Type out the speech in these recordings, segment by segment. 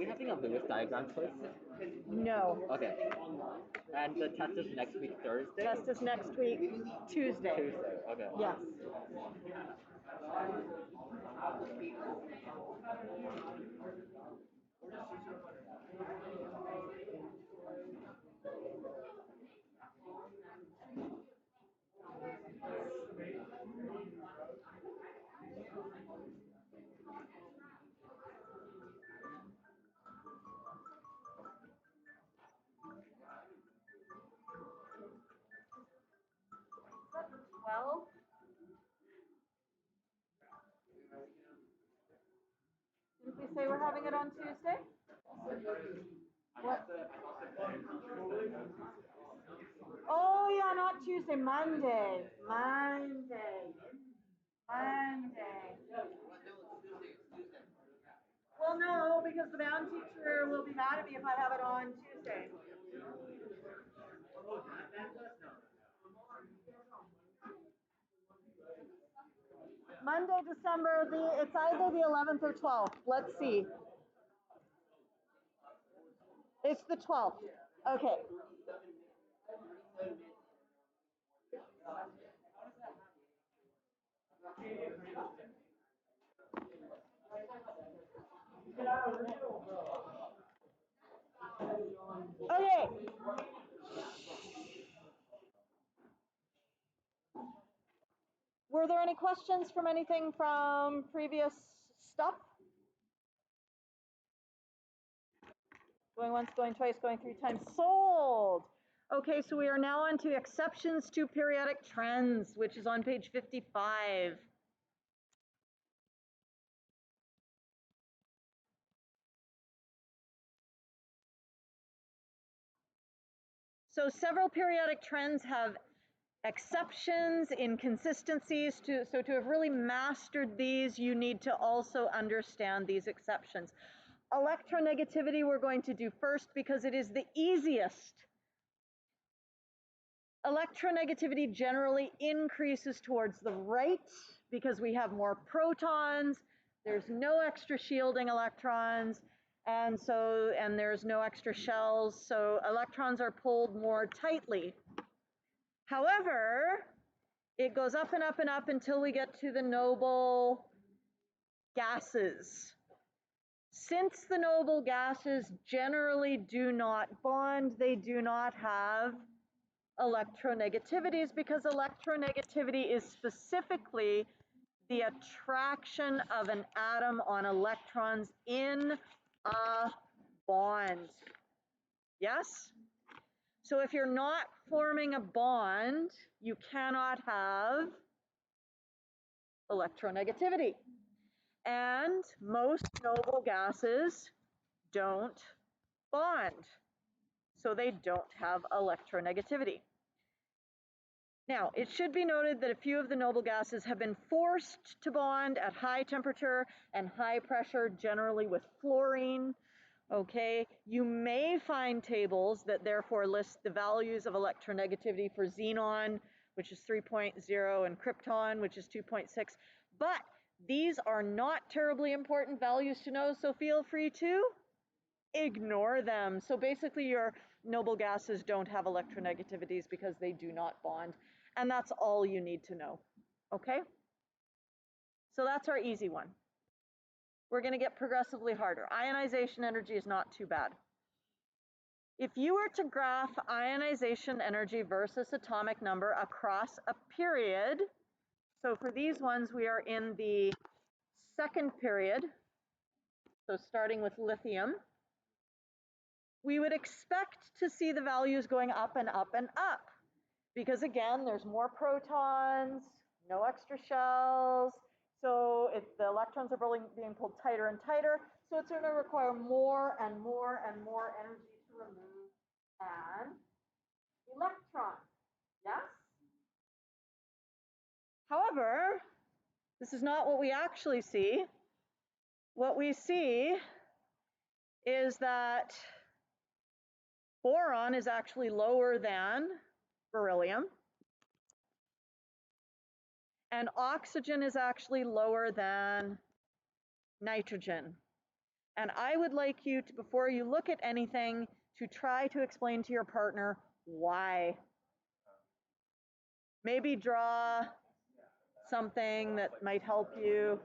we having a Lewis diagram quiz? No. Okay. And the test is next week, Thursday? Test is next week, Tuesday. Tuesday, okay. Yes. Well, didn't we say we're having it on Tuesday? What? Oh yeah, not Tuesday, Monday. Well, no, because the band teacher will be mad at me if I have it on Tuesday. Monday, December it's either the 11th or 12th. Let's see. It's the 12th. Okay. Okay. Were there any questions from anything from previous stuff? Going once, going twice, going 3 times. Sold. Okay, so we are now on to exceptions to periodic trends, which is on page 55. So several periodic trends have exceptions, inconsistencies. So to have really mastered these, you need to also understand these exceptions. Electronegativity we're going to do first because it is the easiest. Electronegativity generally increases towards the right because we have more protons, there's no extra shielding electrons, and there's no extra shells, so electrons are pulled more tightly. However, it goes up and up and up until we get to the noble gases. Since the noble gases generally do not bond, they do not have electronegativities because electronegativity is specifically the attraction of an atom on electrons in a bond. Yes? So if you're not forming a bond, you cannot have electronegativity. And most noble gases don't bond, so they don't have electronegativity. Now, it should be noted that a few of the noble gases have been forced to bond at high temperature and high pressure, generally with fluorine. Okay, you may find tables that therefore list the values of electronegativity for xenon, which is 3.0, and krypton, which is 2.6, but these are not terribly important values to know, so feel free to ignore them. So basically your noble gases don't have electronegativities because they do not bond, and that's all you need to know, okay? So that's our easy one. We're going to get progressively harder. Ionization energy is not too bad. If you were to graph ionization energy versus atomic number across a period, so for these ones we are in the second period, so starting with lithium, we would expect to see the values going up and up and up because again there's more protons, no extra shells, so the electrons are being pulled tighter and tighter, so it's going to require more and more and more energy to remove an electron. Yes? However, this is not what we actually see. What we see is that boron is actually lower than beryllium, and oxygen is actually lower than nitrogen. And I would like you to, before you look at anything, to try to explain to your partner why. Maybe draw something that might help you.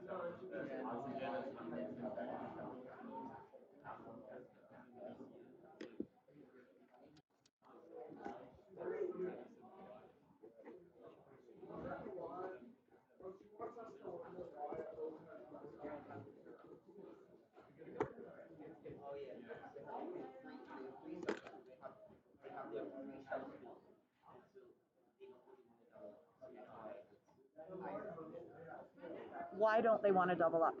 Why don't they want to double up?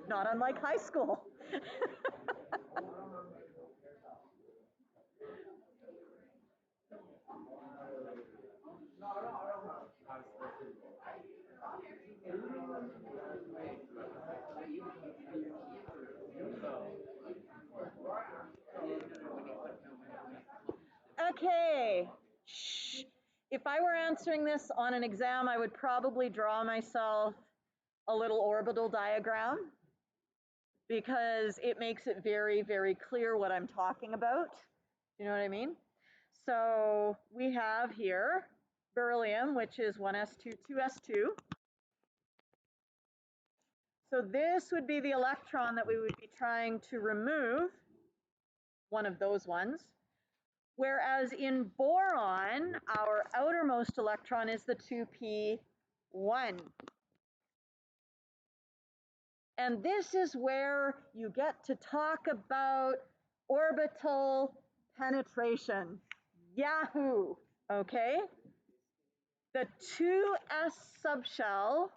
Not unlike high school. Okay. Shh. If I were answering this on an exam, I would probably draw myself a little orbital diagram because it makes it very, very clear what I'm talking about. You know what I mean? So we have here beryllium, which is 1s2, 2s2. So this would be the electron that we would be trying to remove, one of those ones. Whereas in boron, our outermost electron is the 2p1. And this is where you get to talk about orbital penetration. Yahoo! Okay? The 2s subshell,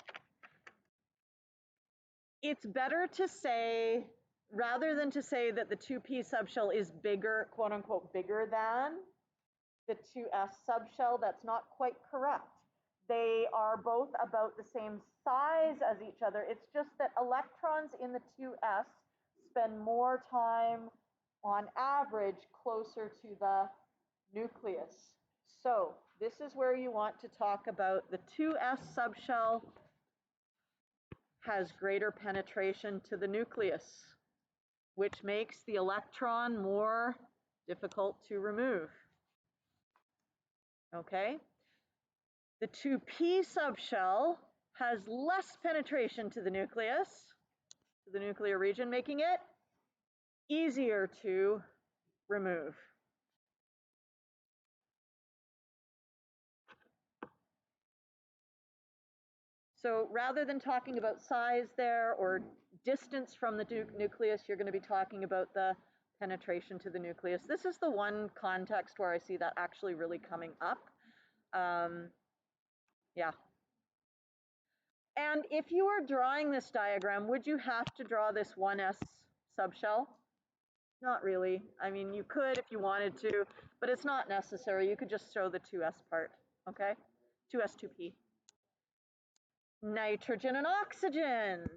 it's better to say, rather than to say that the 2p subshell is bigger, quote unquote, bigger than the 2s subshell, that's not quite correct. They are both about the same size as each other. It's just that electrons in the 2s spend more time on average closer to the nucleus. So this is where you want to talk about the 2s subshell has greater penetration to the nucleus, which makes the electron more difficult to remove. Okay? The 2p subshell has less penetration to the nucleus, to the nuclear region, making it easier to remove. So rather than talking about size there or distance from the nucleus, you're going to be talking about the penetration to the nucleus. This is the one context where I see that actually really coming up. Yeah. And if you were drawing this diagram, would you have to draw this 1s subshell? Not really. I mean, you could if you wanted to, but it's not necessary. You could just show the 2s part, okay? 2s, 2p. Nitrogen and oxygen.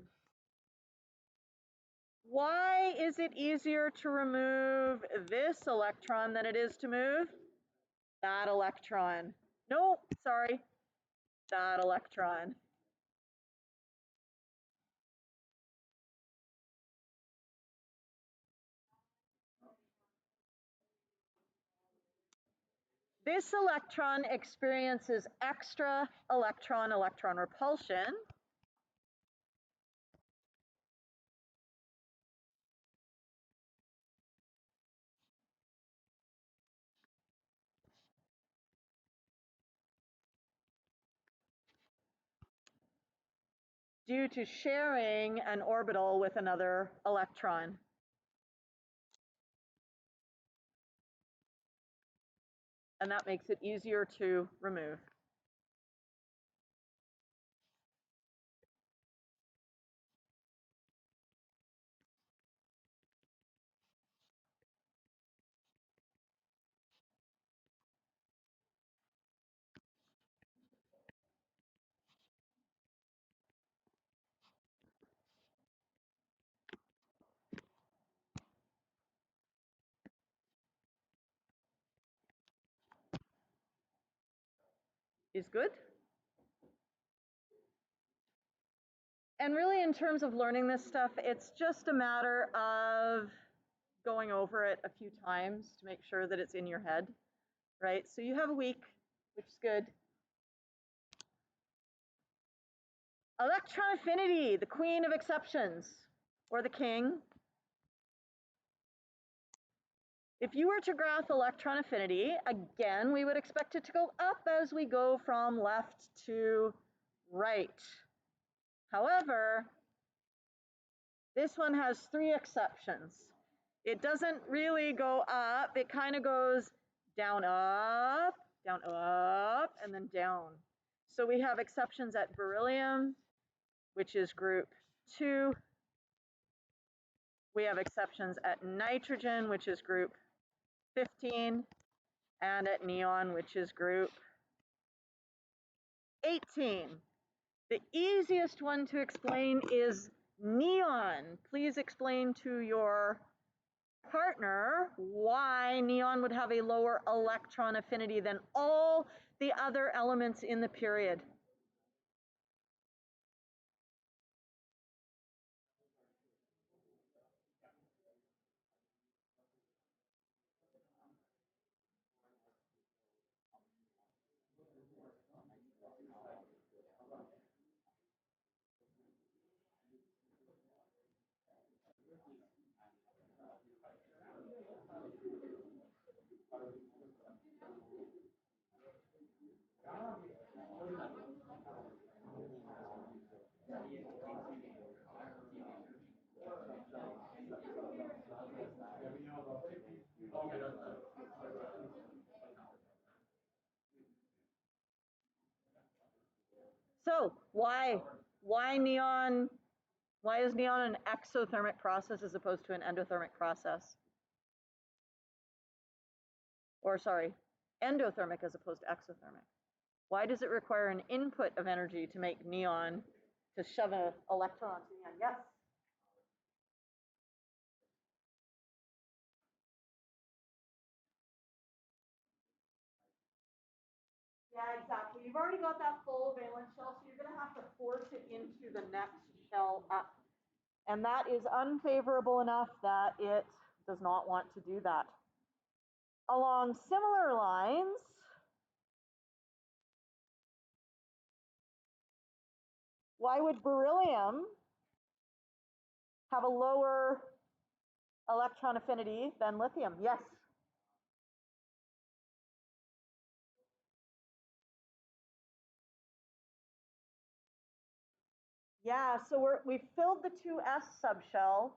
Why is it easier to remove this electron than it is to move that electron? Nope, sorry, that electron. This electron experiences extra electron-electron repulsion. Due to sharing an orbital with another electron. And that makes it easier to remove. is good. And really, in terms of learning this stuff, it's just a matter of going over it a few times to make sure that it's in your head, right? So you have a week, which is good. Electron affinity, the queen of exceptions, or the king. If you were to graph electron affinity, again, we would expect it to go up as we go from left to right. However, this one has 3 exceptions. It doesn't really go up, it kind of goes down, up, and then down. So we have exceptions at beryllium, which is group 2. We have exceptions at nitrogen, which is group 15, and at neon, which is group 18. The easiest one to explain is neon. Please explain to your partner why neon would have a lower electron affinity than all the other elements in the period. So why neon? Why is neon an exothermic process as opposed to an endothermic process? Or sorry, endothermic as opposed to exothermic. Why does it require an input of energy to make neon, to shove an electron to neon? Yes? Yeah, exactly. You've already got that full valence shell, so you're going to have to force it into the next shell up. And that is unfavorable enough that it does not want to do that. Along similar lines, why would beryllium have a lower electron affinity than lithium? Yes? Yeah, so we've filled the 2s subshell.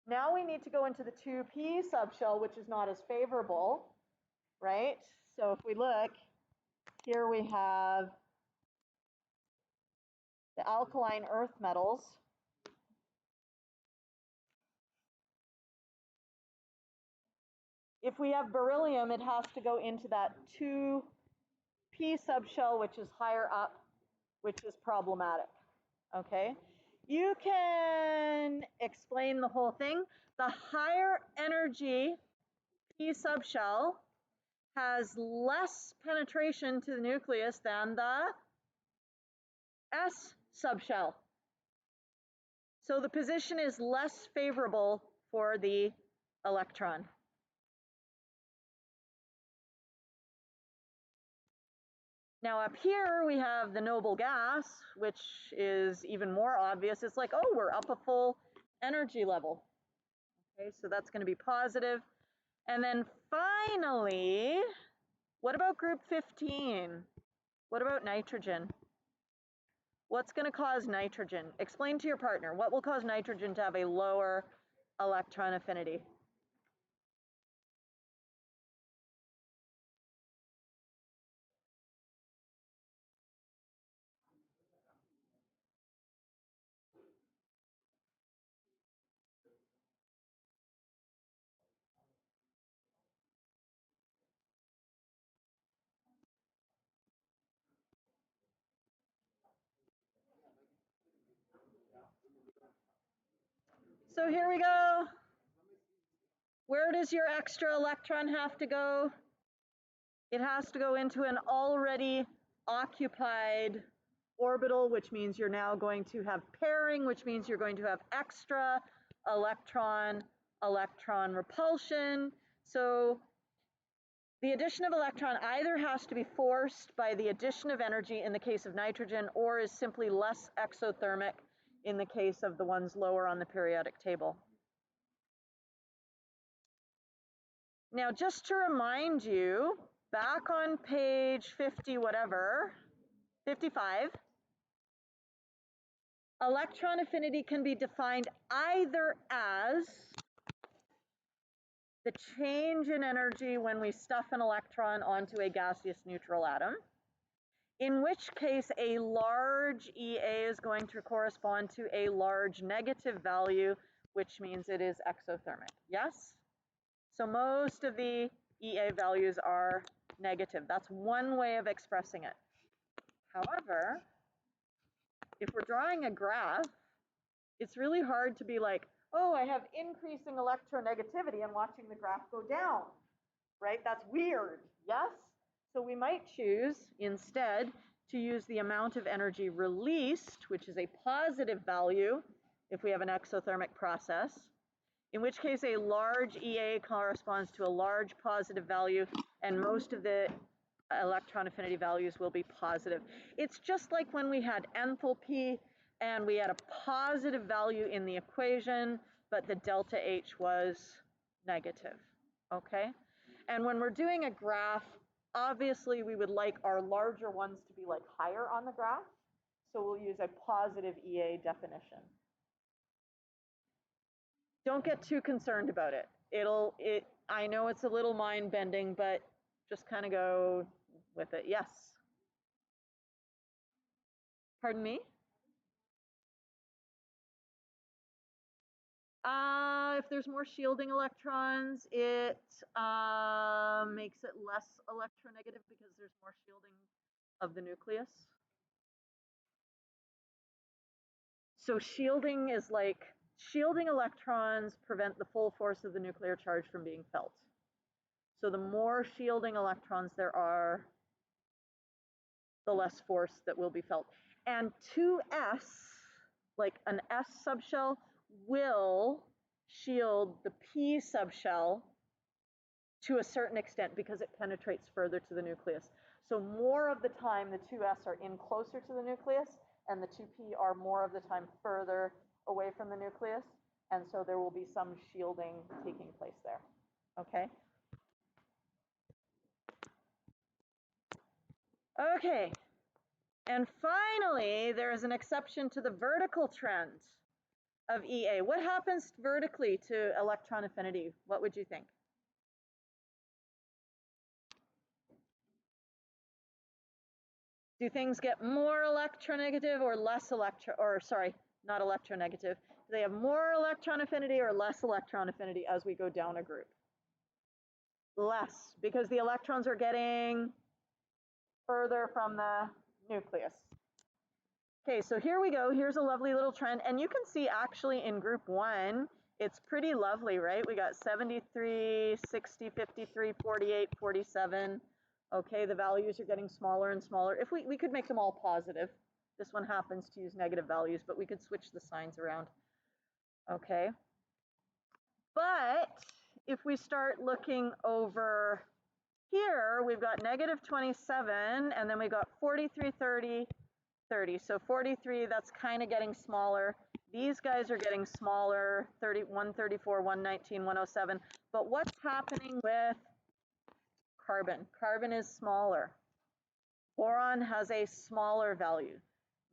Now we need to go into the 2p subshell, which is not as favorable, right? So if we look, here we have the alkaline earth metals. If we have beryllium, it has to go into that 2p subshell, which is higher up, which is problematic, okay? You can explain the whole thing. The higher energy p subshell has less penetration to the nucleus than the s subshell. So the position is less favorable for the electron. Now up here we have the noble gas, which is even more obvious. It's like, oh, we're up a full energy level. Okay, so that's going to be positive. And then finally, what about group 15? What about nitrogen? What's going to cause nitrogen? Explain to your partner, what will cause nitrogen to have a lower electron affinity? So here we go. Where does your extra electron have to go? It has to go into an already occupied orbital, which means you're now going to have pairing, which means you're going to have extra electron repulsion. So the addition of electron either has to be forced by the addition of energy in the case of nitrogen, or is simply less exothermic in the case of the ones lower on the periodic table. Now, just to remind you, back on page 50 whatever, 55, electron affinity can be defined either as the change in energy when we stuff an electron onto a gaseous neutral atom, in which case a large EA is going to correspond to a large negative value, which means it is exothermic. Yes? So most of the EA values are negative. That's one way of expressing it. However, if we're drawing a graph, it's really hard to be like, oh, I have increasing electronegativity and watching the graph go down, right? That's weird, yes? So we might choose instead to use the amount of energy released, which is a positive value if we have an exothermic process, in which case a large EA corresponds to a large positive value, and most of the electron affinity values will be positive. It's just like when we had enthalpy and we had a positive value in the equation, but the delta H was negative, okay? And when we're doing a graph, obviously we would like our larger ones to be like higher on the graph, so we'll use a positive EA definition. Don't get too concerned about it. I know it's a little mind-bending, but just kind of go with it. Yes? Pardon me? If there's more shielding electrons, it makes it less electronegative because there's more shielding of the nucleus. So shielding is like, shielding electrons prevent the full force of the nuclear charge from being felt. So the more shielding electrons there are, the less force that will be felt. And 2s, like an S subshell, will shield the P subshell to a certain extent because it penetrates further to the nucleus. So more of the time the 2s are in closer to the nucleus, and the 2p are more of the time further away from the nucleus, and so there will be some shielding taking place there, okay? Okay, and finally, there is an exception to the vertical trend of EA. What happens vertically to electron affinity? What would you think? Do things get more electronegative or less not electronegative? Do they have more electron affinity or less electron affinity as we go down a group? Less, because the electrons are getting further from the nucleus. Okay, so here we go. Here's a lovely little trend. And you can see actually in group 1, it's pretty lovely, right? We got 73, 60, 53, 48, 47. Okay, the values are getting smaller and smaller. If we could make them all positive. This one happens to use negative values, but we could switch the signs around. Okay. But if we start looking over here, we've got negative 27, and then we got 43, 30, 30. So 43, that's kind of getting smaller. These guys are getting smaller, 30, 134, 119, 107. But what's happening with carbon? Carbon is smaller. Boron has a smaller value.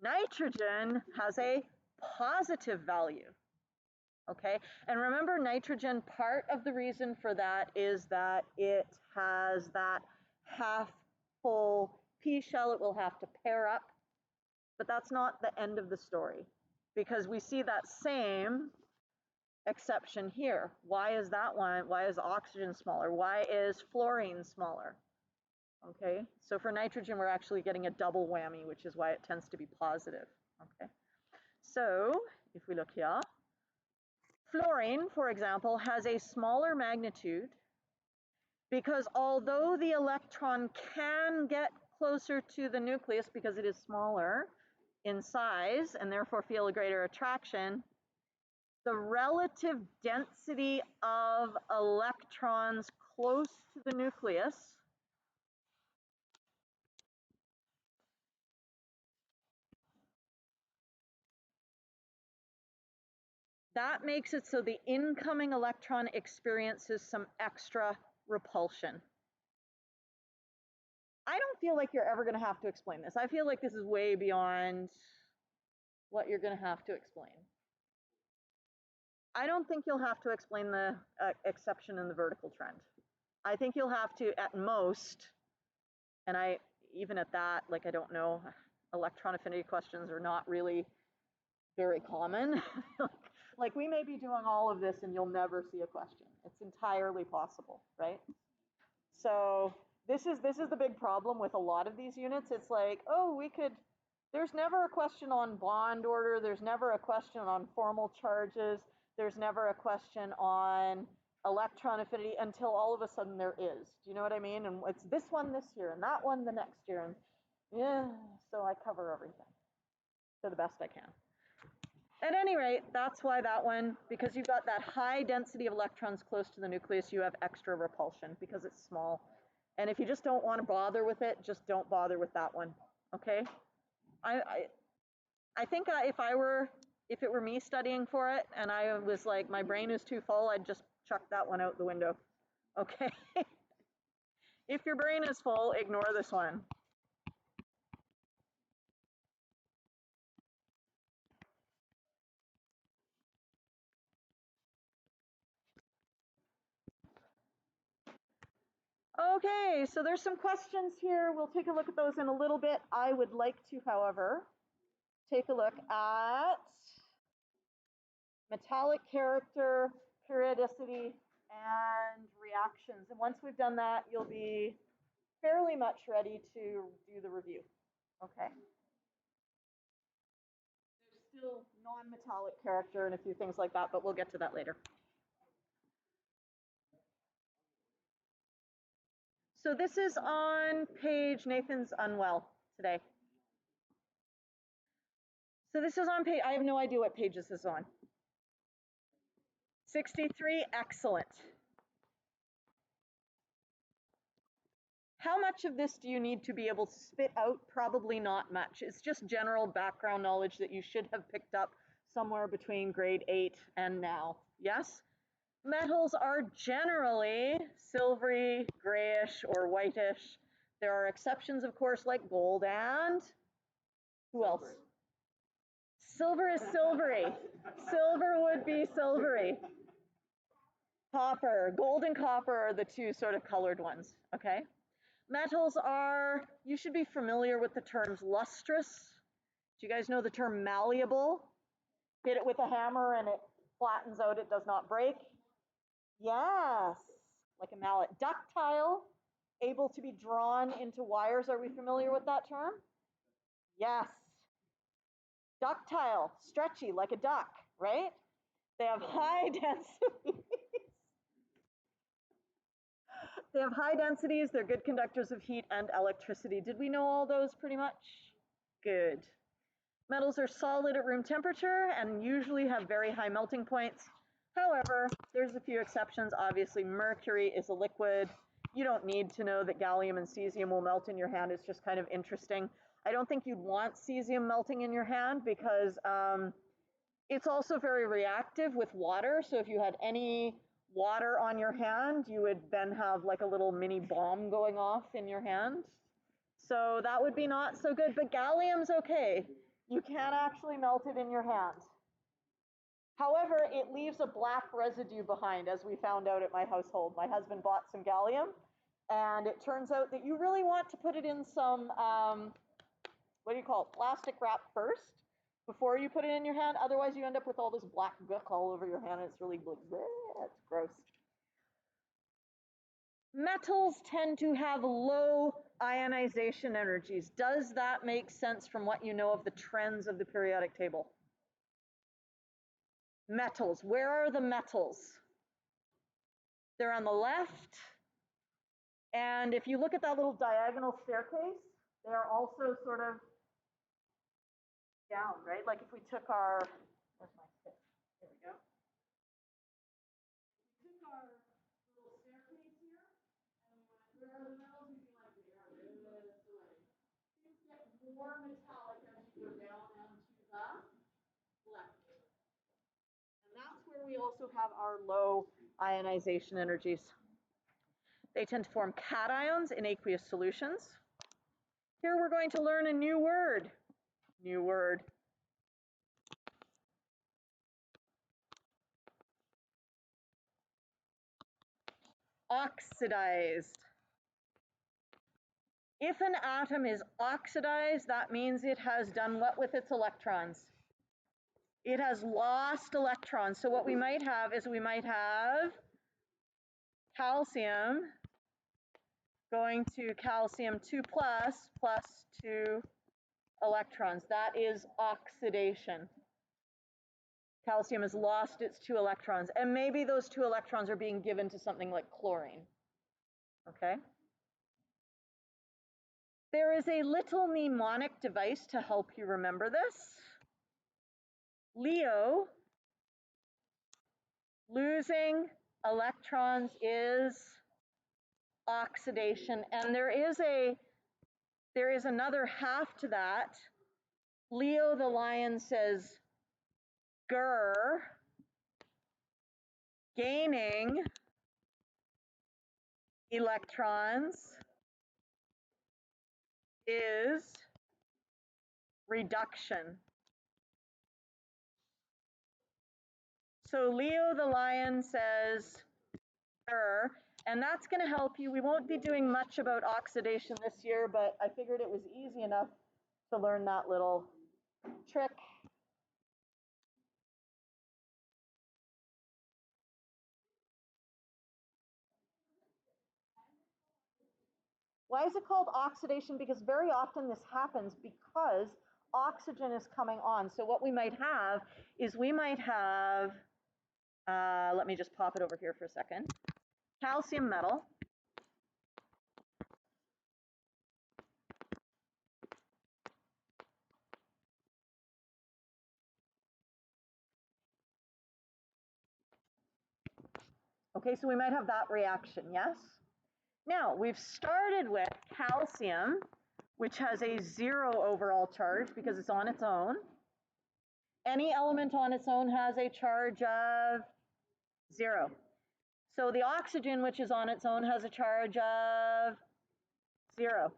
Nitrogen has a positive value. Okay, and remember nitrogen, part of the reason for that is that it has that half full P shell. It will have to pair up, but that's not the end of the story, because we see that same exception here. Why is that one? Why is oxygen smaller? Why is fluorine smaller? Okay, so for nitrogen, we're actually getting a double whammy, which is why it tends to be positive. Okay, so if we look here, fluorine, for example, has a smaller magnitude because although the electron can get closer to the nucleus because it is smaller in size and therefore feel a greater attraction, the relative density of electrons close to the nucleus that makes it so the incoming electron experiences some extra repulsion. I don't feel like you're ever going to have to explain this. I feel like this is way beyond what you're going to have to explain. I don't think you'll have to explain the exception in the vertical trend. I think you'll have to, at most, and even at that, like, I don't know, electron affinity questions are not really very common. Like, we may be doing all of this and you'll never see a question. It's entirely possible, right? So this is the big problem with a lot of these units. It's like, oh, there's never a question on bond order. There's never a question on formal charges. There's never a question on electron affinity until all of a sudden there is. Do you know what I mean? And it's this one this year and that one the next year. And yeah, so I cover everything to the best I can. At any rate, that's why that one, because you've got that high density of electrons close to the nucleus, you have extra repulsion because it's small. And if you just don't want to bother with it, just don't bother with that one, okay? I think if it were me studying for it and I was like, my brain is too full, I'd just chuck that one out the window, okay? If your brain is full, ignore this one. Okay, so there's some questions here. We'll take a look at those in a little bit. I would like to, however, take a look at metallic character, periodicity, and reactions. And once we've done that, you'll be fairly much ready to do the review, okay? There's still non-metallic character and a few things like that, but we'll get to that later. So this is on page, Nathan's unwell today. So this is on page, I have no idea what page this is on. 63, excellent. How much of this do you need to be able to spit out? Probably not much. It's just general background knowledge that you should have picked up somewhere between grade 8 and now. Yes? Metals are generally silvery, grayish, or whitish. There are exceptions, of course, like gold and who else? Silver is silvery. Silver would be silvery. Copper, gold and copper are the two sort of colored ones, okay? Metals are, you should be familiar with the terms lustrous. Do you guys know the term malleable? Hit it with a hammer and it flattens out, it does not break. Yes, like a mallet. Ductile, able to be drawn into wires. Are we familiar with that term? Yes. Ductile, stretchy, like a duck, right? They have high densities. They have high densities. They're good conductors of heat and electricity. Did we know all those pretty much? Good. Metals are solid at room temperature and usually have very high melting points. However, there's a few exceptions. Obviously, mercury is a liquid. You don't need to know that gallium and cesium will melt in your hand. It's just kind of interesting. I don't think you'd want cesium melting in your hand because it's also very reactive with water. So if you had any water on your hand, you would then have like a little mini bomb going off in your hand. So that would be not so good, but gallium's okay. You can actually melt it in your hand. However, it leaves a black residue behind, as we found out at my household. My husband bought some gallium, and it turns out that you really want to put it in some, what do you call it, plastic wrap first, before you put it in your hand. Otherwise, you end up with all this black gook all over your hand, and it's really, it's gross. Metals tend to have low ionization energies. Does that make sense from what you know of the trends of the periodic table? Metals, where are the metals? They're on the left. And if you look at that little diagonal staircase, they are also sort of down, right? Like if we took our, where's my stick? There we go. If we took our little staircase here and we went, where are the metals? We'd be like, they are this way. Things get more metallic as you go down and to the left. And that's where we also have our low ionization energies. They tend to form cations in aqueous solutions. Here we're going to learn a new word. New word. Oxidized. If an atom is oxidized, that means it has done what with its electrons? It has lost electrons. So what we might have is we might have calcium going to calcium 2 plus 2 electrons. That is oxidation. Calcium has lost its 2 electrons, and maybe those 2 electrons are being given to something like chlorine. Okay? There is a little mnemonic device to help you remember this. Leo, losing electrons is oxidation, and there is another half to that. Leo the lion says grr, gaining electrons is reduction. So Leo the lion says grr, and that's going to help you. We won't be doing much about oxidation this year, but I figured it was easy enough to learn that little trick. Why is it called oxidation? Because very often this happens because oxygen is coming on. So what we might have is we might have, let me just pop it over here for a second, calcium metal. Okay, so we might have that reaction, yes? Now, we've started with calcium, which has a 0 overall charge because it's on its own. Any element on its own has a charge of 0. So the oxygen, which is on its own, has a charge of 0.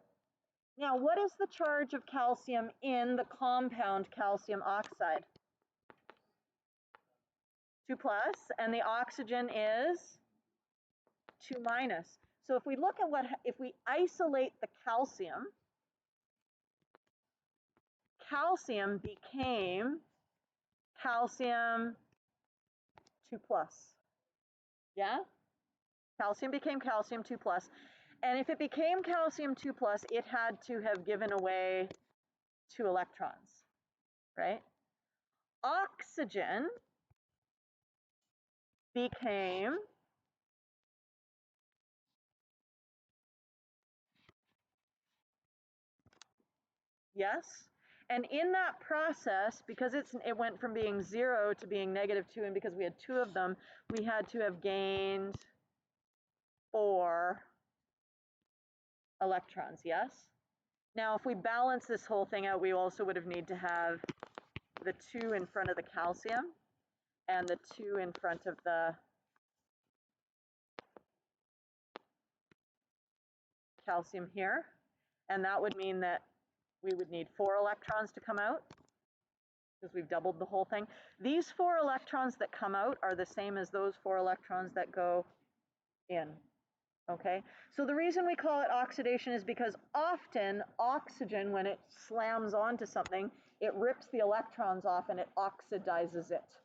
Now, what is the charge of calcium in the compound calcium oxide? 2 plus, and the oxygen is 2 minus. So if we look at if we isolate the calcium, calcium became calcium 2 plus. Yeah? Calcium became calcium 2 plus. And if it became calcium 2 plus, it had to have given away 2 electrons, right? Oxygen became yes. And in that process, because it went from being 0 to being -2, and because we had 2 of them, we had to have gained 4 electrons, yes? Now, if we balance this whole thing out, we also would have need to have the 2 in front of the calcium and the 2 in front of the calcium here. And that would mean that we would need 4 electrons to come out because we've doubled the whole thing. These 4 electrons that come out are the same as those 4 electrons that go in. Okay, so the reason we call it oxidation is because often oxygen, when it slams onto something, it rips the electrons off and it oxidizes it.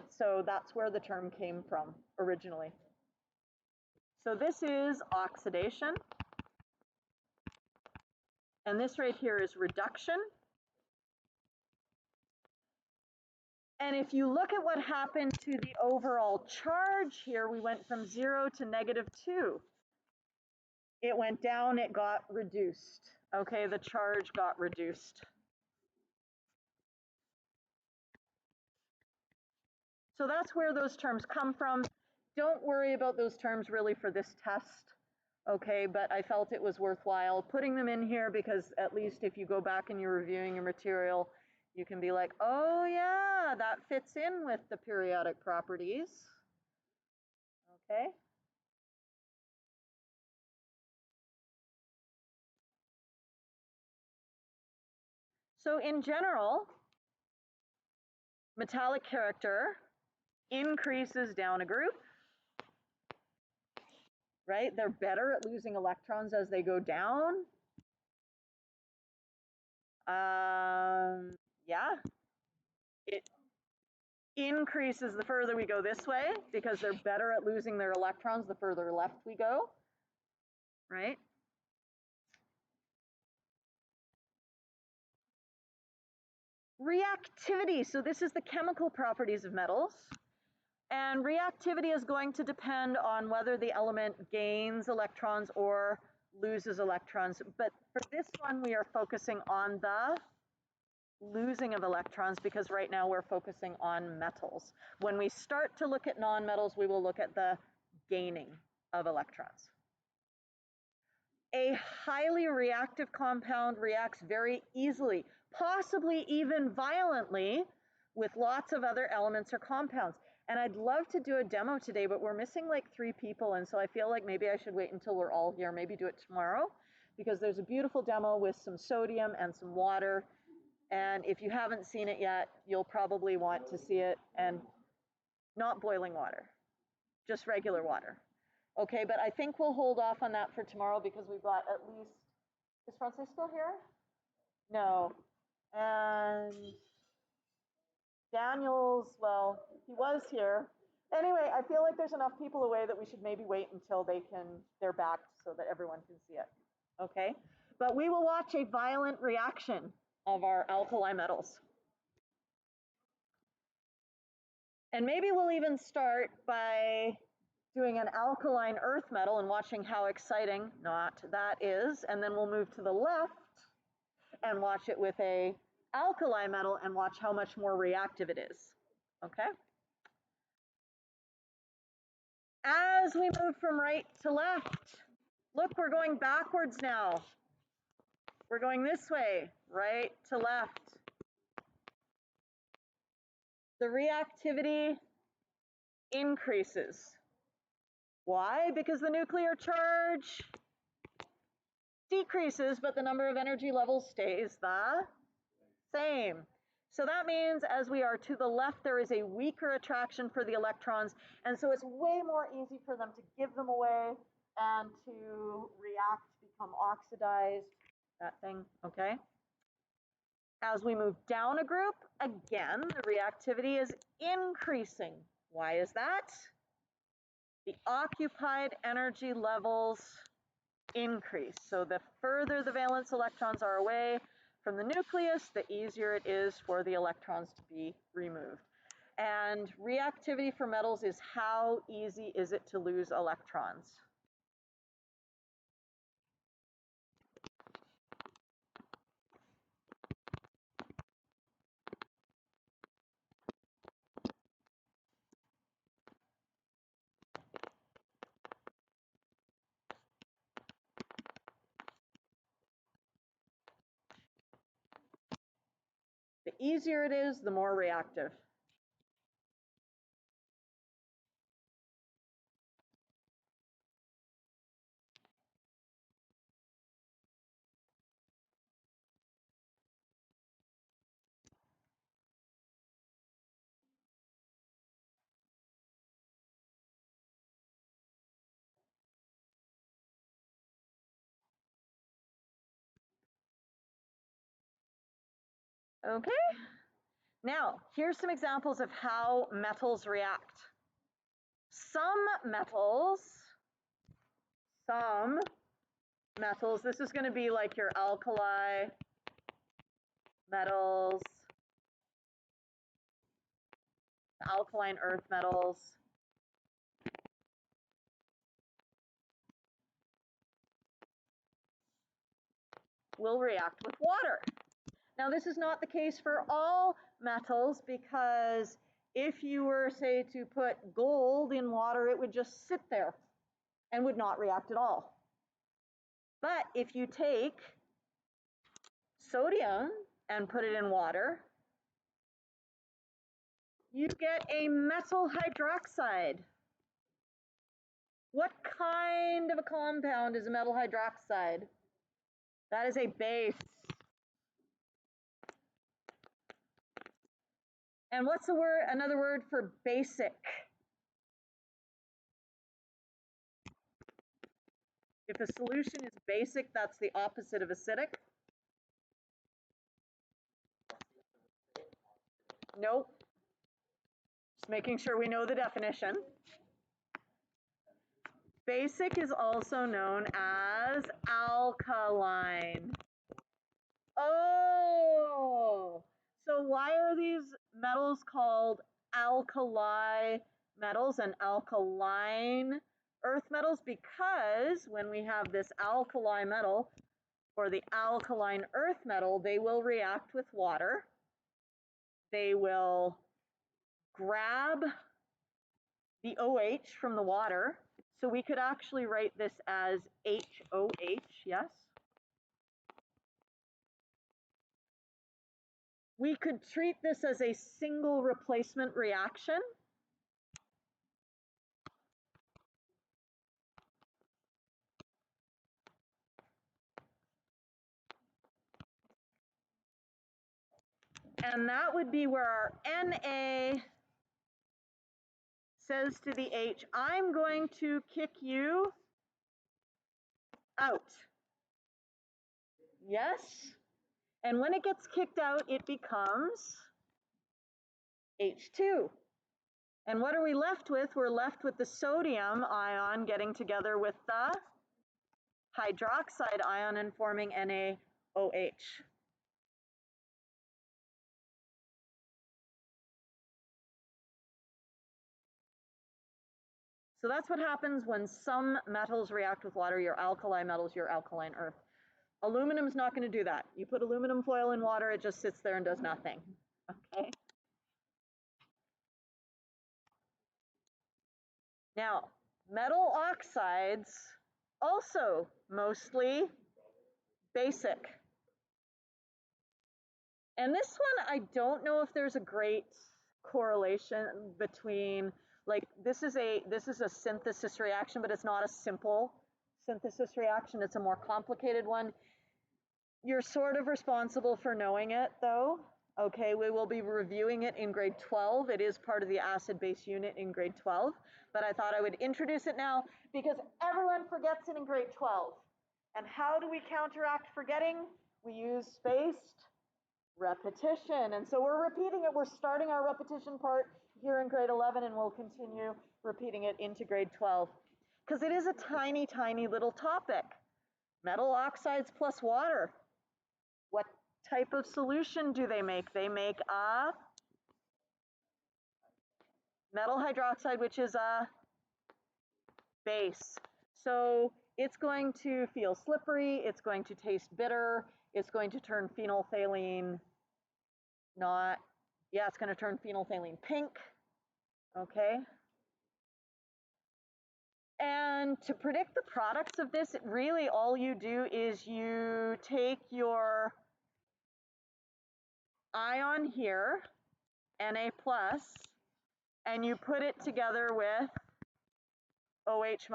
So that's where the term came from originally. So this is oxidation. And this right here is reduction. And if you look at what happened to the overall charge here, we went from 0 to -2. it went down, it got reduced. Okay, the charge got reduced. So that's where those terms come from. Don't worry about those terms really for this test, okay, but I felt it was worthwhile putting them in here because at least if you go back and you're reviewing your material, you can be like, oh yeah, that fits in with the periodic properties, okay? So in general, metallic character increases down a group, right? They're better at losing electrons as they go down. Yeah, it increases the further we go this way because they're better at losing their electrons the further left we go, right? Reactivity, so this is the chemical properties of metals. And reactivity is going to depend on whether the element gains electrons or loses electrons. But for this one, we are focusing on the losing of electrons because right now we're focusing on metals. When we start to look at nonmetals, we will look at the gaining of electrons. A highly reactive compound reacts very easily, possibly even violently, with lots of other elements or compounds. And I'd love to do a demo today, but we're missing like 3 people, and so I feel like maybe I should wait until we're all here, maybe do it tomorrow, because there's a beautiful demo with some sodium and some water, and if you haven't seen it yet, you'll probably want to see it, and not boiling water, just regular water. Okay, but I think we'll hold off on that for tomorrow because we've got at least, is Francisco here? No. And Daniel's, well, he was here. Anyway, I feel like there's enough people away that we should maybe wait until they're back so that everyone can see it. Okay, but we will watch a violent reaction of our alkali metals. And maybe we'll even start by doing an alkaline earth metal and watching how exciting not that is, and then we'll move to the left and watch it with a alkali metal and watch how much more reactive it is, okay? As we move from right to left, look, we're going backwards now. We're going this way, right to left. The reactivity increases. Why? Because the nuclear charge decreases, but the number of energy levels stays the same. So that means as we are to the left, there is a weaker attraction for the electrons, and so it's way more easy for them to give them away and to react, become oxidized, that thing, okay? As we move down a group, again, the reactivity is increasing. Why is that? The occupied energy levels increase. So the further the valence electrons are away from the nucleus, the easier it is for the electrons to be removed. And reactivity for metals is how easy is it to lose electrons? The easier it is, the more reactive. Okay, now here's some examples of how metals react. Some metals, this is going to be like your alkali metals, alkaline earth metals. will react with water. Now, this is not the case for all metals, because if you were, say, to put gold in water, it would just sit there and would not react at all. But if you take sodium and put it in water, you get a metal hydroxide. What kind of a compound is a metal hydroxide? That is a base. And what's the word, another word for basic? If a solution is basic, that's the opposite of acidic. Nope. Just making sure we know the definition. Basic is also known as alkaline. Oh, so why are these metals called alkali metals and alkaline earth metals? Because when we have this alkali metal or the alkaline earth metal, they will react with water. They will grab the OH from the water. So we could actually write this as HOH, yes? We could treat this as a single replacement reaction. And that would be where our Na says to the H, I'm going to kick you out. Yes? And when it gets kicked out, it becomes H2. And what are we left with? We're left with the sodium ion getting together with the hydroxide ion and forming NaOH. So that's what happens when some metals react with water, your alkali metals, your alkaline earth. Aluminum is not going to do that. You put aluminum foil in water, it just sits there and does nothing. Okay. Now, metal oxides, also mostly basic. And this one, I don't know if there's a great correlation between, like, this is a synthesis reaction, but it's not a simple synthesis reaction. It's a more complicated one. You're sort of responsible for knowing it, though. Okay, we will be reviewing it in grade 12. It is part of the acid-base unit in grade 12, but I thought I would introduce it now because everyone forgets it in grade 12. And how do we counteract forgetting? We use spaced repetition. And so we're repeating it. We're starting our repetition part here in grade 11, and we'll continue repeating it into grade 12 because it is a tiny, tiny little topic. Metal oxides plus water. What type of solution do they make? They make a metal hydroxide, which is a base. So it's going to feel slippery, it's going to taste bitter, it's going to turn phenolphthalein it's going to turn phenolphthalein pink, okay? And to predict the products of this, really all you do is you take your ion here, Na+, and you put it together with OH-,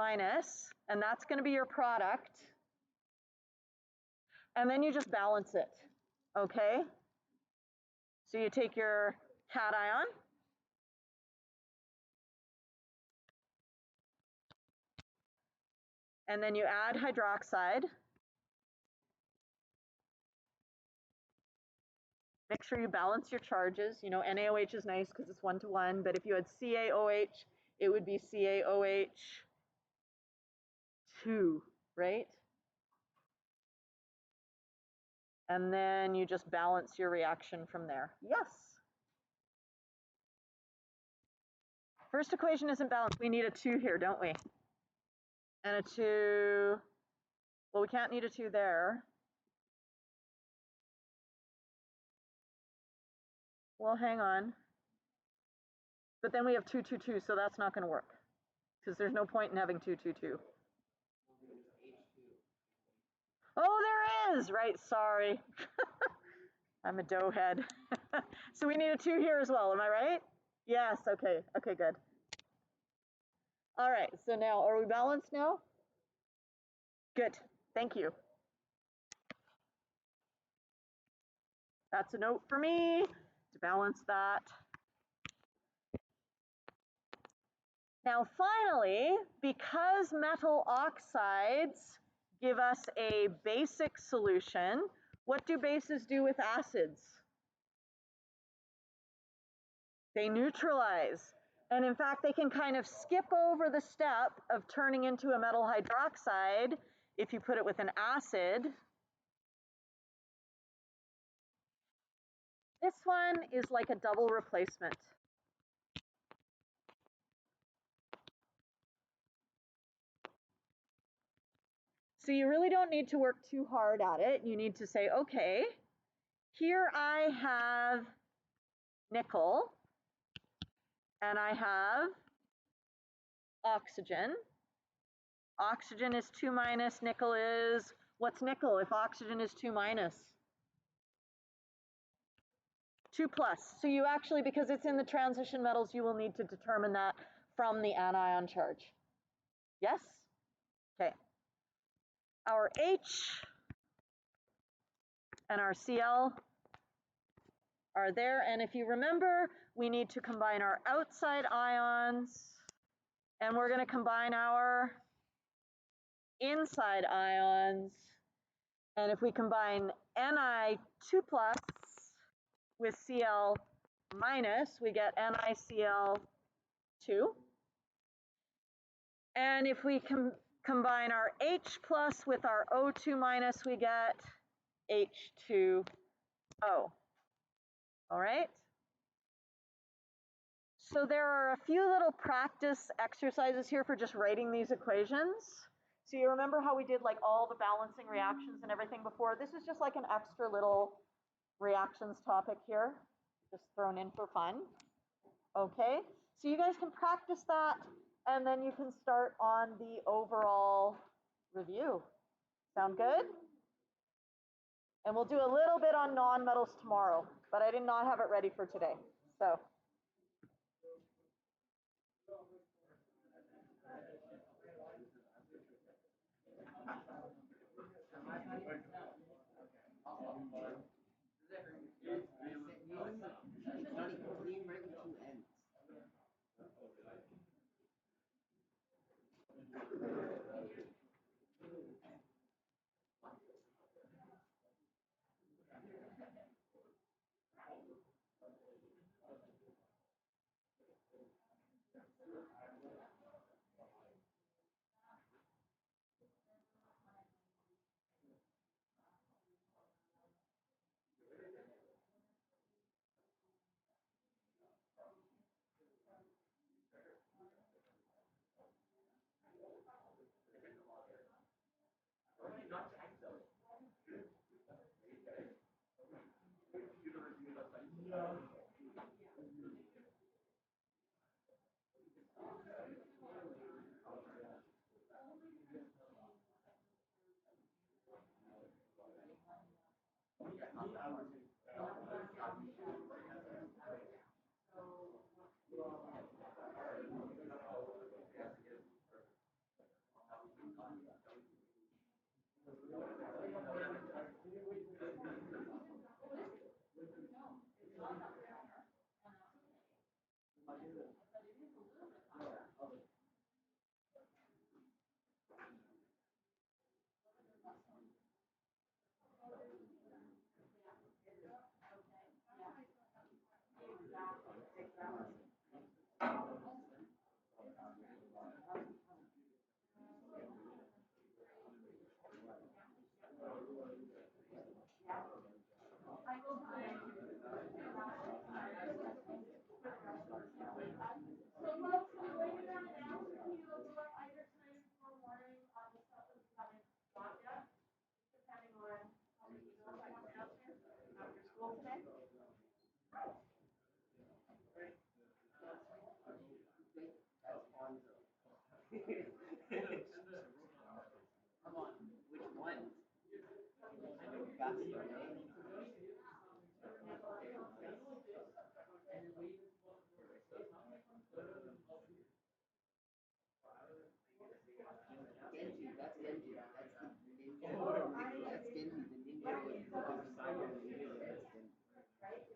and that's going to be your product. And then you just balance it, okay? So you take your cation, and then you add hydroxide. Make sure you balance your charges. You know, NaOH is nice because it's 1-to-1, but if you had CaOH, it would be CaOH2, right? And then you just balance your reaction from there. Yes. First equation isn't balanced. We need a 2 here, don't we? And a 2, well, we can't need a 2 there. Well, hang on. But then we have 2, 2, 2, so that's not going to work because there's no point in having 2, 2, 2. Oh, there is, right? Sorry. I'm a doughhead. So we need a 2 here as well, am I right? Yes, okay, okay, good. All right, so now, are we balanced now? Good, thank you. That's a note for me to balance that. Now finally, because metal oxides give us a basic solution, what do bases do with acids? They neutralize. And in fact, they can kind of skip over the step of turning into a metal hydroxide if you put it with an acid. This one is like a double replacement. So you really don't need to work too hard at it. You need to say, okay, here I have nickel, and I have oxygen. Oxygen is 2 minus, nickel is, what's nickel if oxygen is 2 minus? 2 plus. So you actually, because it's in the transition metals, you will need to determine that from the anion charge. Yes? Okay. Our H and our Cl are there, and if you remember, we need to combine our outside ions, and we're going to combine our inside ions. And if we combine Ni2 plus with Cl minus, we get NiCl2. And if we combine our H plus with our O2 minus, we get H2O. All right? So there are a few little practice exercises here for just writing these equations. So you remember how we did like all the balancing reactions and everything before? This is just like an extra little reactions topic here, just thrown in for fun. Okay, so you guys can practice that, and then you can start on the overall review. Sound good? And we'll do a little bit on nonmetals tomorrow, but I did not have it ready for today. So. Come on, which one? That's the name. Genji, that's Genji. That's the ninja. That's Genji, the ninja was Simon the ninja. That's Genji.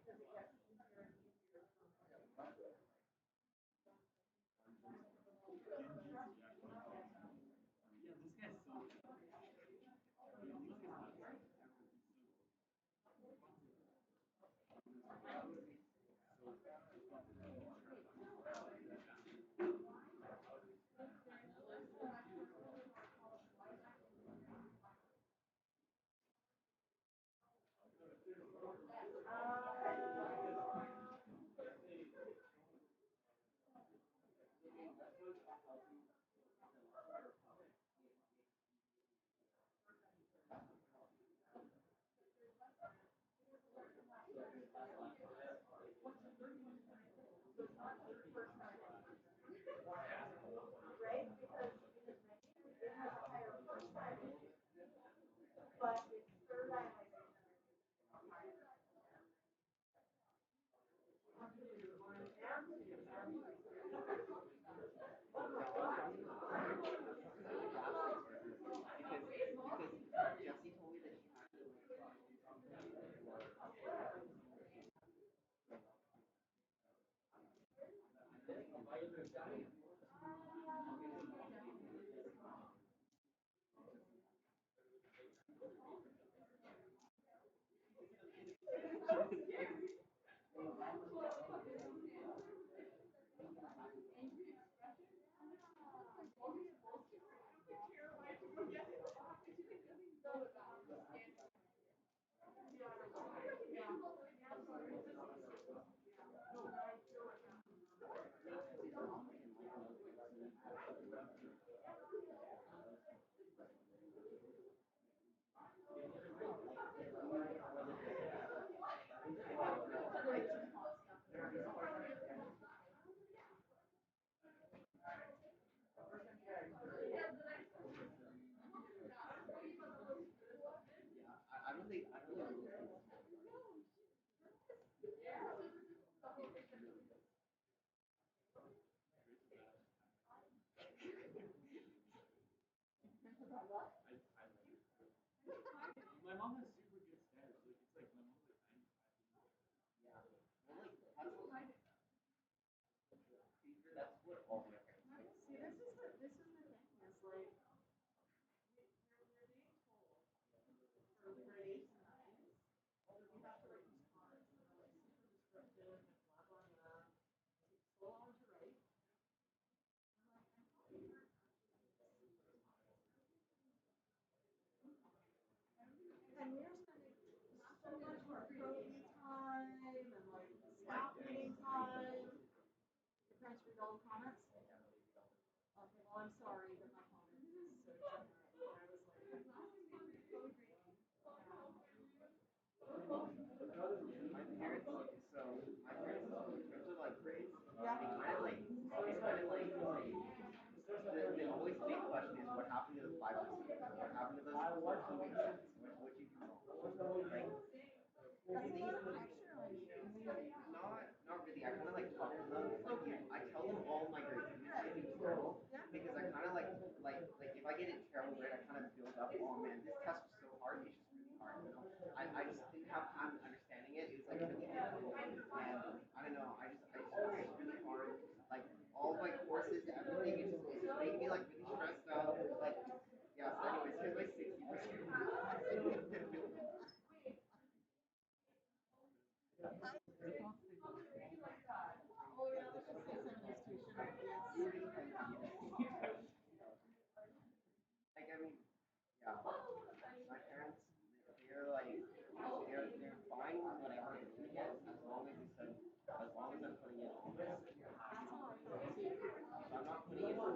Because Jesse told me that she had to I don't think yeah. Well, like that's what all my parents say. My parents, so my parents, in terms of like grades, they kind of like the always big question is what happened to the 5%? What happened to those 14%? What you do wrong? Like not really. I kind of like talk to them. Like I tell them all my grades, even if I think it's terrible, because I kind of like if I get a terrible grade, I kind of build up. Oh man, this test was so hard. It's just really hard. You know, I just didn't have time understanding it. It was like really difficult, and I don't know. It's really hard. Like all my courses, everything, it's just making me like really stressed out. Like yeah. So anyways, here's my 60%. Like I mean, yeah. My parents, they're like, they're fine with whatever I'm doing it as long as it's like, as long as I'm putting it on. If I'm not putting it on,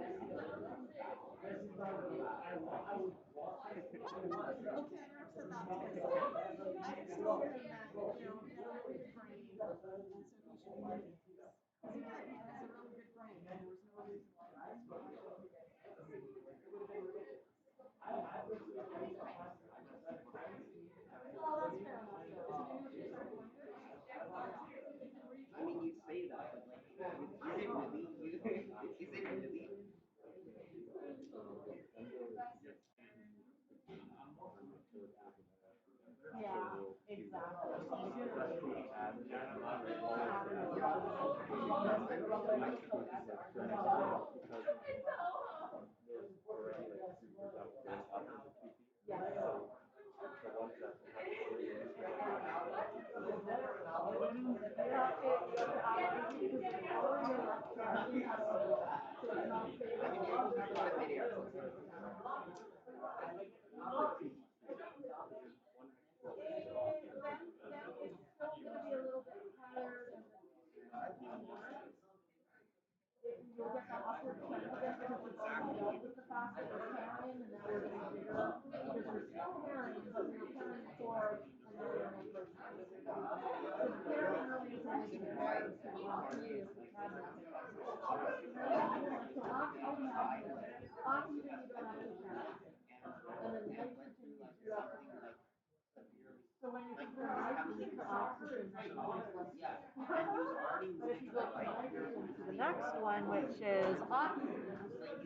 The next one, which is oxygen.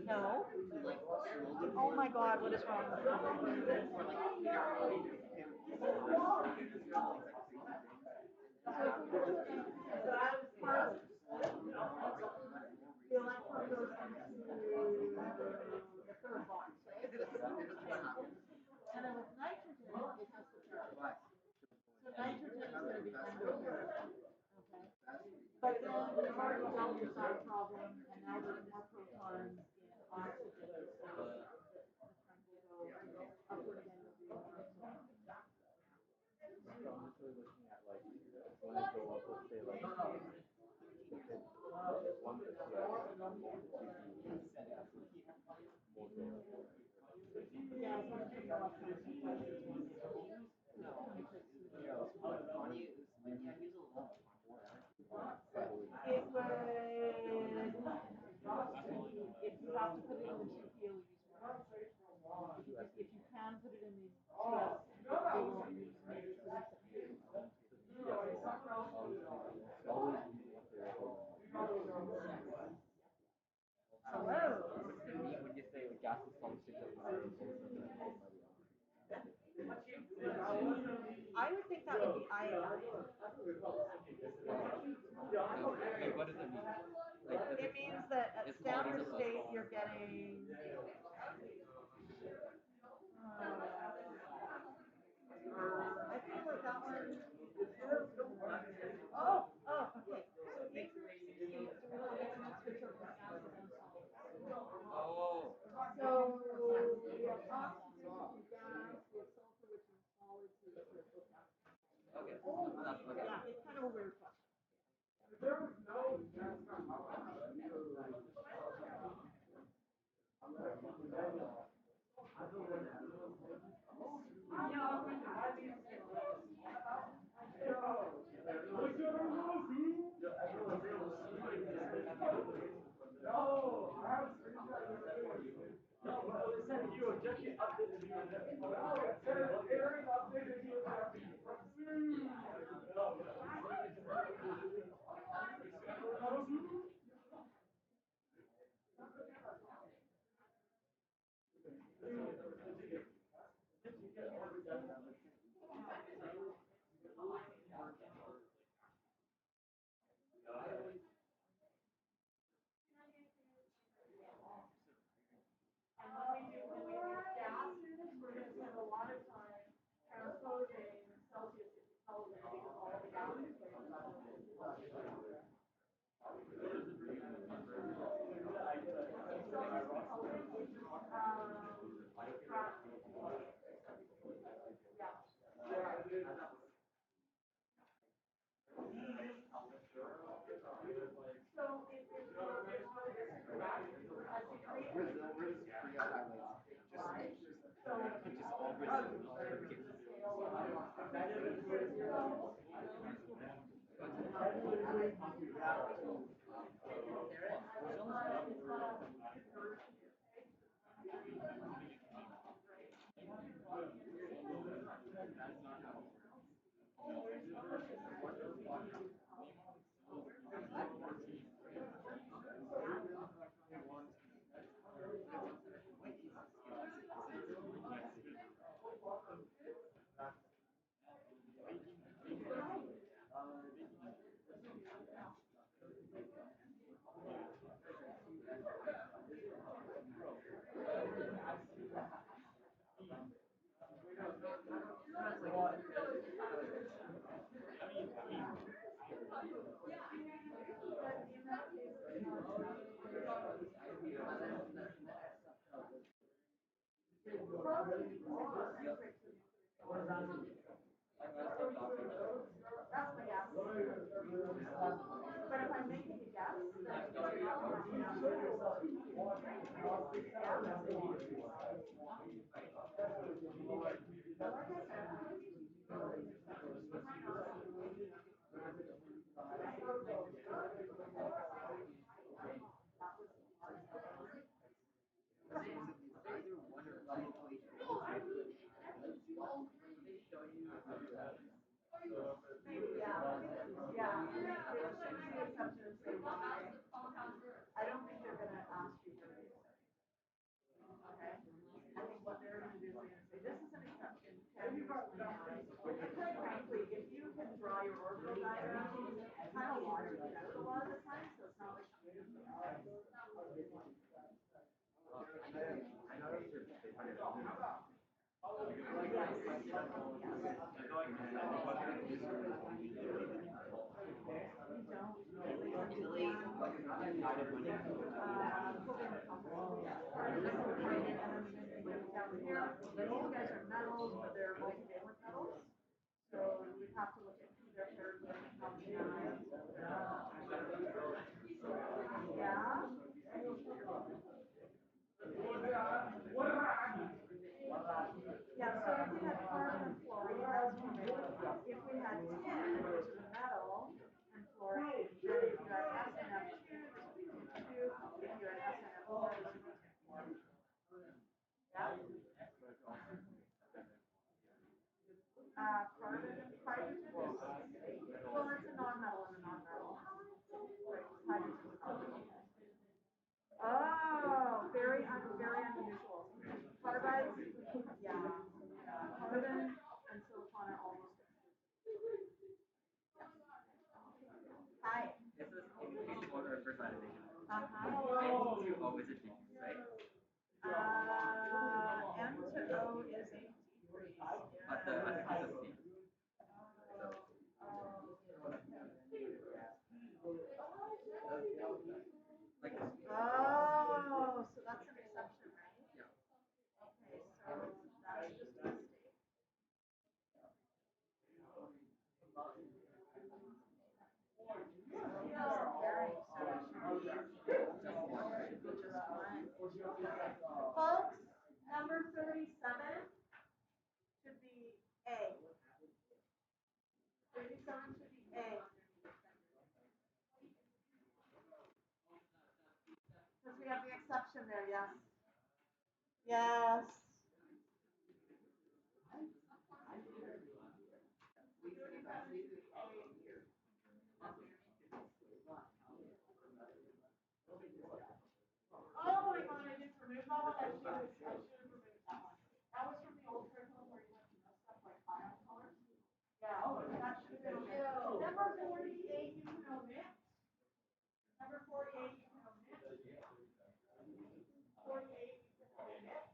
No. Oh my God, what is wrong with me? And then with nitrogen, it has to pair. So nitrogen is going to be endomerized. Okay. But then we've already dealt with that problem, and now there's more protons in oxygen. So upward again would be more. It would, if you have to put it in the GP, you'll use more. If you can put it in the TS, you won't use maybe for this. I would think that would be iodine. What does it mean? It means that at standard state you're getting I feel like that one. Oh, okay. So in group 16, there were elements which are both gases and solids. Oh. So we have oxygen, which is gas, we have sulfur, which is solids, we have both gases. Okay. Yeah, it's kind of a weird question. That's my guess. But if I'm making a guess, then it's not either one or two equations. Yeah, there should be the exception of say one day. I don't think they're gonna ask you for it. Okay? I think what they're gonna do is they're gonna say, this is an exception, can you explain why? And quite frankly, if you can draw your orbital diagram, it's kind of logically out a lot of the time, so it's not like you need to. These guys are metals, but they're multivalent metals. So we have to look at their characteristics. Yeah. Yeah, so if we had carbon and fluorine, that's one way. If we had tin, which is a metal, and fluorine, then if you had SNF2, this would be tin 2. If you had SNF4, this would be tin 4. Yeah? Carbon and hydrogen is, well, it's a non-metal and a non-metal. Right, hydrogen is non-metal. Oh, very unusual. Carbides, yeah, carbon and silicon are almost exclusive. Hi. This is in order of first animation. Uh-huh. N to O is a decrease, right? N to O is a decrease. But the other is a C. Like this. Oh, so that's an exception, right? Yeah. Okay, so that's just a mistake. Folks, number 37 should be A. 37 should be A. Because we have the exception there, yes. Yes. Oh my god, I didn't remove that one. I should have removed that one. That was from the old curriculum where you went to know stuff like ion colors. Yeah, that should have been omitted. Number 48, you can omit. Number 48, you can omit. 48, you can omit.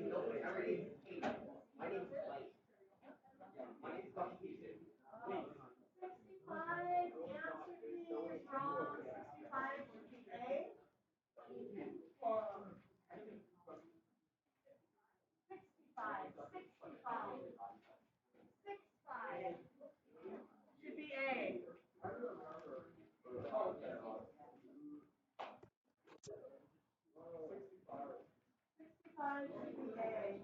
nobody ever needs to hate. My name's Blake. My name's Bucky. 65, the answer is wrong. 65 should be A. 65, 65, 65 should be A. 65 should be A.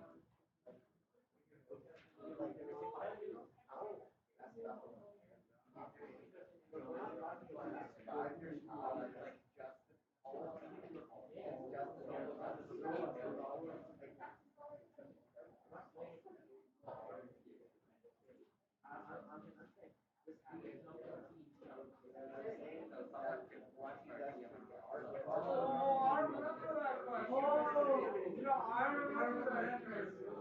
Oh, I remember that question. Oh, yeah, I remember that question.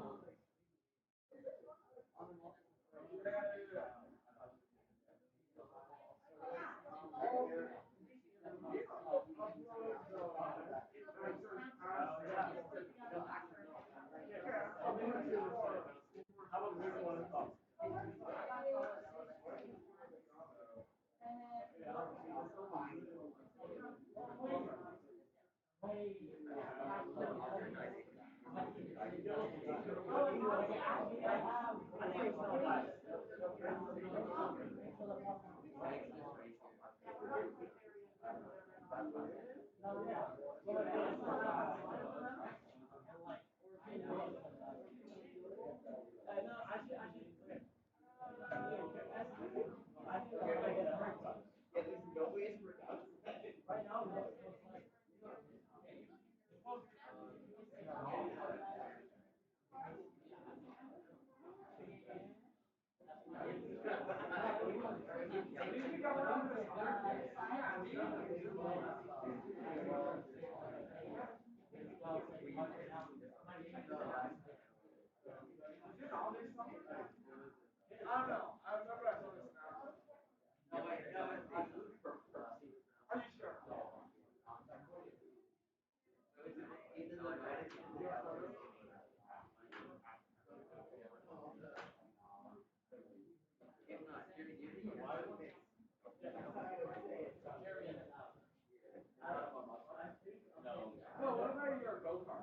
Well, what about your go-kart?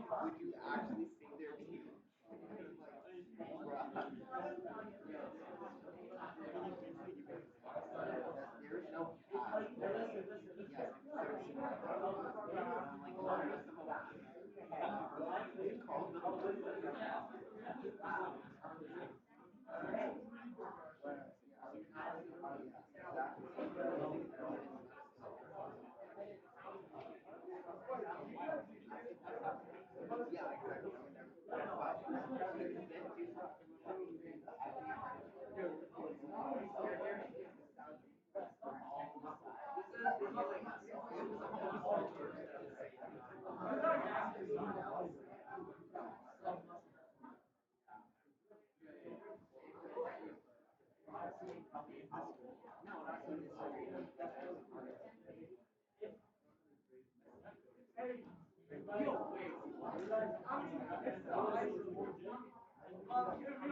Would you actually stay there too? There's no path. Yes, yeah, exactly.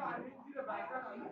I didn't see the background.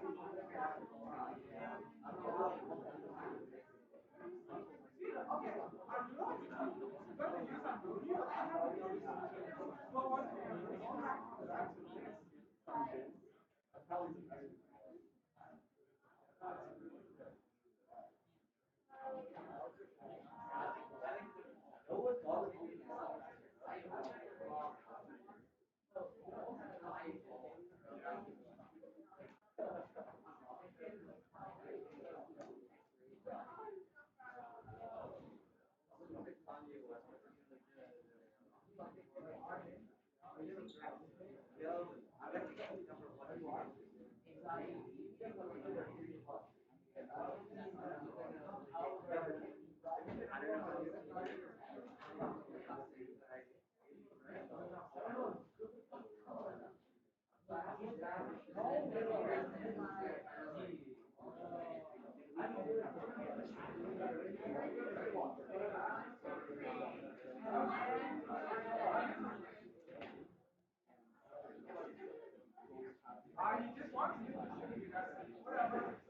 You just want to. Whatever.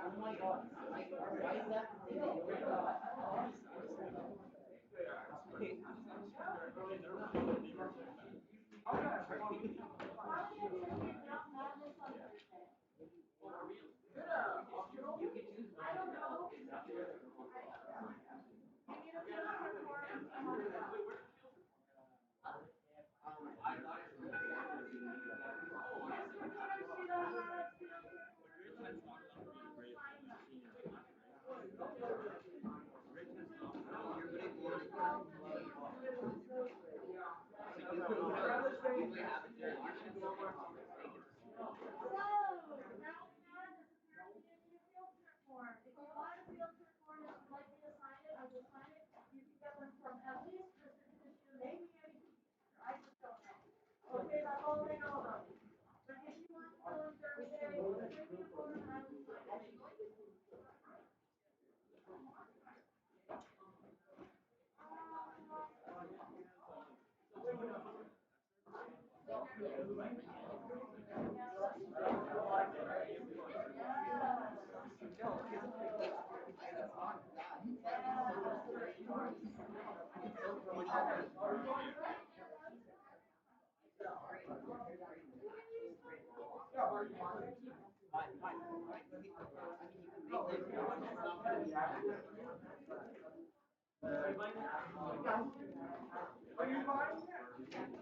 Oh my god, like, why is that the thing that you bring up? I thought it was you're gonna go on you might have it there. If you want a field trip form and you'd like me to sign it, I will sign it. You can get one from at least Mr. Canisius, maybe any teacher. I just don't know. Okay, that's all I know about it. But if you want to go on Thursday, bring me a form and I will sign it. Are you buying it?